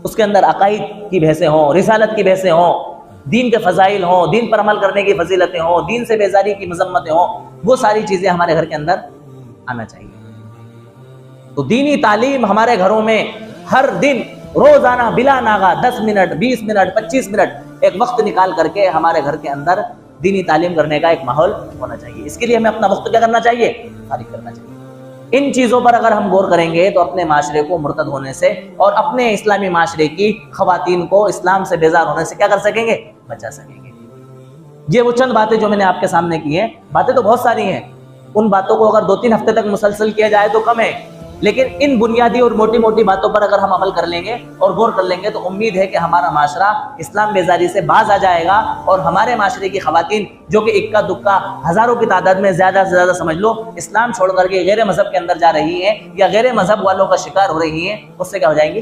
اس کے اندر عقائد کی بحثیں ہوں، رسالت کی بحثیں ہوں، دین کے فضائل ہوں، دین پر عمل کرنے کی فضیلتیں ہوں، دین سے بیزاری کی مذمتیں ہوں، وہ ساری چیزیں ہمارے گھر کے اندر آنا چاہیے۔ تو دینی تعلیم ہمارے گھروں میں ہر دن روزانہ بلا ناغہ 10 منٹ 20 منٹ 25 منٹ ایک وقت نکال کر کے ہمارے گھر کے اندر دینی تعلیم کرنے کا ایک ماحول ہونا چاہیے۔ اس کے لیے ہمیں اپنا وقت کیا کرنا چاہیے؟ فارغ کرنا چاہیے۔ ان چیزوں پر اگر ہم غور کریں گے تو اپنے معاشرے کو مرتد ہونے سے اور اپنے اسلامی معاشرے کی خواتین کو اسلام سے بیزار ہونے سے کیا کر سکیں گے؟ بچا سکیں گے۔ یہ وہ چند باتیں جو میں نے آپ کے سامنے کی ہیں، باتیں تو بہت ساری ہیں، ان باتوں کو اگر 2-3 ہفتے تک مسلسل کیا جائے تو کم ہے، لیکن ان بنیادی اور موٹی موٹی باتوں پر اگر ہم عمل کر لیں گے اور غور کر لیں گے تو امید ہے کہ ہمارا معاشرہ اسلام بیزاری سے باز آ جائے گا، اور ہمارے معاشرے کی خواتین جو کہ اکا دکا ہزاروں کی تعداد میں زیادہ سے زیادہ سمجھ لو اسلام چھوڑ کر کے غیر مذہب کے اندر جا رہی ہیں یا غیر مذہب والوں کا شکار ہو رہی ہیں، اس سے کیا ہو جائیں گی؟